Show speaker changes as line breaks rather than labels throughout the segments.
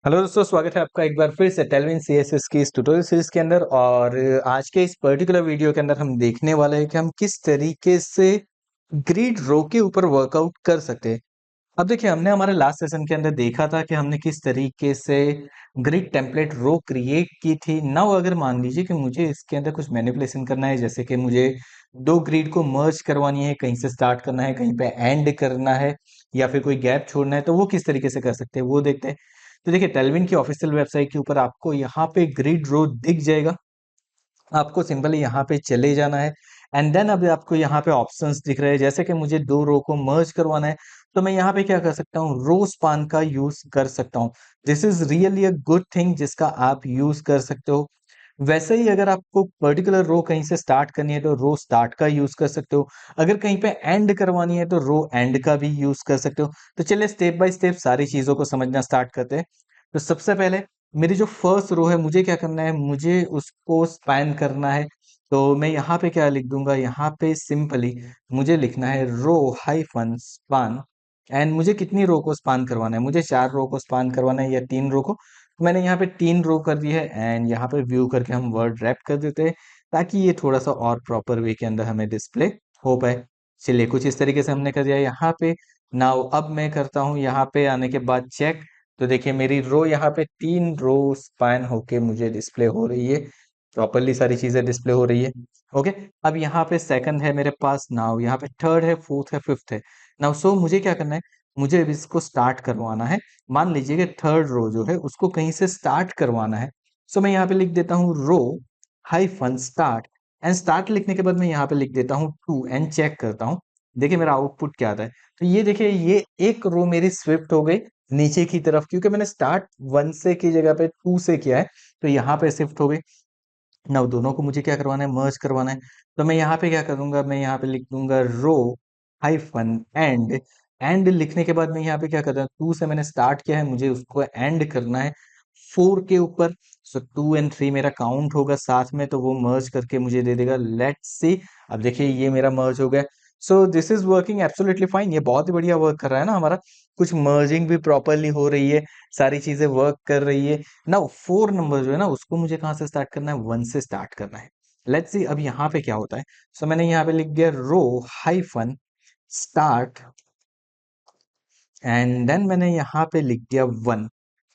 Hello दोस्तों, स्वागत है आपका एक बार फिर से टेलविन सीएसएस की इस ट्यूटोरियल सीरीज के अंदर। और आज के इस पर्टिकुलर वीडियो के अंदर हम देखने वाले हैं कि हम किस तरीके से ग्रिड रो के ऊपर वर्कआउट कर सकते हैं। अब देखिए, हमने हमारे लास्ट सेशन के अंदर देखा था कि हमने किस तरीके से ग्रिड टेम्पलेट रो क्रिएट की थी। नाउ अगर मान लीजिए कि मुझे इसके अंदर कुछ मैनिपुलेशन करना है, जैसे कि मुझे दो ग्रिड को मर्ज करवानी है, कहीं से स्टार्ट करना है, कहीं पे एंड करना है, या फिर कोई गैप छोड़ना है, तो वो किस तरीके से कर सकते हैं वो देखते हैं। तो देखिए, टेलविन की ऑफिशियल वेबसाइट के ऊपर आपको यहाँ पे ग्रिड रो दिख जाएगा। आपको सिंपली यहाँ पे चले जाना है एंड देन अब आपको यहाँ पे ऑप्शंस दिख रहे हैं। जैसे कि मुझे दो रो को मर्ज करवाना है, तो मैं यहाँ पे क्या कर सकता हूँ, रो स्पान का यूज कर सकता हूँ। This is really a good thing जिसका आप यूज कर सकते हो। वैसे ही अगर आपको पर्टिकुलर रो कहीं से स्टार्ट करनी है तो रो स्टार्ट का यूज कर सकते हो। अगर कहीं पे एंड करवानी है तो रो एंड का भी यूज कर सकते हो। तो चलिए स्टेप बाय स्टेप सारी चीजों को समझना स्टार्ट करते हैं। तो सबसे पहले मेरी जो फर्स्ट रो है, मुझे क्या करना है, मुझे उसको स्पैन करना है। तो मैं यहाँ पे क्या लिख दूंगा, यहाँ पे सिंपली मुझे लिखना है रो हाइफन स्पान। एंड मुझे कितनी रो को स्पान करवाना है, मुझे चार रो को स्पान करवाना है या तीन रो को। तो मैंने यहाँ पे तीन रो कर दी है एंड यहाँ पे व्यू करके हम वर्ड रैप कर देते हैं, ताकि ये थोड़ा सा और प्रॉपर वे के अंदर हमें डिस्प्ले हो पाए। चलिए, कुछ इस तरीके से हमने कर दिया यहाँ पे। नाउ अब मैं करता हूँ यहाँ पे आने के बाद चेक। तो देखिए, मेरी रो यहाँ पे तीन रो स्पैन होके मुझे डिस्प्ले हो रही है, प्रॉपरली सारी चीजें डिस्प्ले हो रही है। ओके, अब यहाँ पे सेकंड है मेरे पास, नाउ यहाँ पे थर्ड है, फोर्थ है, फिफ्थ है। नाउ सो मुझे क्या करना है, मुझे अब इसको स्टार्ट करवाना है। मान लीजिए कि थर्ड रो जो है उसको कहीं से स्टार्ट करवाना है। सो मैं यहाँ पे लिख देता हूँ रो हाइफन स्टार्ट। एंड स्टार्ट लिखने के बाद मैं यहाँ पे लिख देता हूँ टू एंड चेक करता हूँ। देखिए मेरा आउटपुट क्या आता है। तो ये देखिए, ये एक रो मेरी स्विफ्ट हो गई नीचे की तरफ, क्योंकि मैंने स्टार्ट वन से की जगह पे टू से किया है, तो यहाँ पे शिफ्ट हो गई। नाउ दोनों को मुझे क्या करवाना है, मर्ज करवाना है। तो मैं यहाँ पे क्या करूंगा, मैं यहाँ पे लिख दूंगा रो हाइफन एंड। एंड लिखने के बाद मैं यहाँ पे क्या कर रहा हूँ, टू से मैंने स्टार्ट किया है, मुझे उसको एंड करना है फोर के ऊपर। सो टू एंड थ्री मेरा काउंट होगा साथ में, तो वो मर्ज करके मुझे दे देगा। लेट्स सी, अब देखिए ये मेरा मर्ज हो गया। So this is working absolutely fine, ये बहुत ही बढ़िया वर्क कर रहा है ना हमारा। कुछ मर्जिंग भी प्रॉपरली हो रही है, सारी चीजें वर्क कर रही है ना। फोर नंबर जो है ना, उसको मुझे कहाँ से स्टार्ट करना है, वन से स्टार्ट करना है। लेट्स सी अब यहाँ पे क्या होता है। सो मैंने यहाँ पे लिख दिया रो हाइफन स्टार्ट एंड देन मैंने यहाँ पे लिख दिया वन।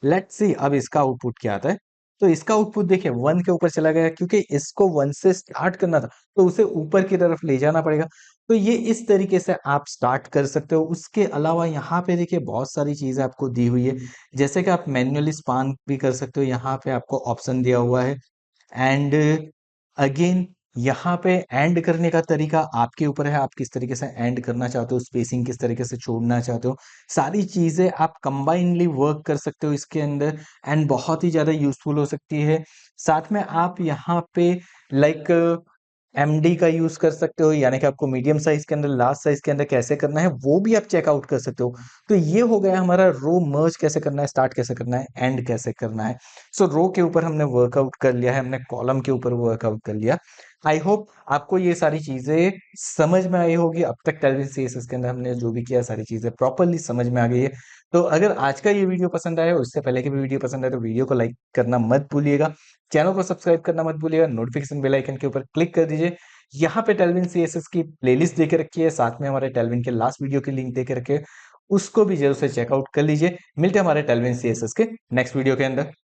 लेट्स सी अब इसका आउटपुट क्या आता है। तो इसका आउटपुट देखिए वन के ऊपर चला गया, क्योंकि इसको वन से स्टार्ट करना था, तो उसे ऊपर की तरफ ले जाना पड़ेगा। तो ये इस तरीके से आप स्टार्ट कर सकते हो। उसके अलावा यहाँ पे देखिए बहुत सारी चीजें आपको दी हुई है, जैसे कि आप मैन्युअली स्पान भी कर सकते हो। यहाँ पे आपको ऑप्शन दिया हुआ है। एंड अगेन यहाँ पे एंड करने का तरीका आपके ऊपर है, आप किस तरीके से एंड करना चाहते हो, स्पेसिंग किस तरीके से छोड़ना चाहते हो। सारी चीजें आप कंबाइनली वर्क कर सकते हो इसके अंदर एंड बहुत ही ज्यादा यूजफुल हो सकती है। साथ में आप यहाँ पे लाइक एमडी का यूज कर सकते हो, यानी कि आपको मीडियम साइज के अंदर, लार्ज साइज के अंदर कैसे करना है वो भी आप चेकआउट कर सकते हो। तो ये हो गया हमारा रो मर्ज कैसे करना है, स्टार्ट कैसे करना है, एंड कैसे करना है। सो रो के ऊपर हमने वर्कआउट कर लिया है, हमने कॉलम के ऊपर वर्कआउट कर लिया। आई होप आपको ये सारी चीजें समझ में आई होगी। अब तक टेलविन सीएसएस के अंदर हमने जो भी किया, सारी चीजें प्रॉपरली समझ में आ गई है। तो अगर आज का ये वीडियो पसंद आया, उससे पहले की भी वीडियो पसंद आए, तो वीडियो को लाइक करना मत भूलिएगा, चैनल को सब्सक्राइब करना मत भूलिएगा, नोटिफिकेशन बेल आइकन के ऊपर क्लिक कर दीजिए। यहाँ पे टेलविन सीएसएस की प्लेलिस्ट देके रखी है, साथ में हमारे टेलविन के लास्ट वीडियो की लिंक देके रखे है, उसको भी जरूर से चेकआउट कर लीजिए। मिलते हैं हमारे टेलविन सीएसएस के नेक्स्ट वीडियो के अंदर।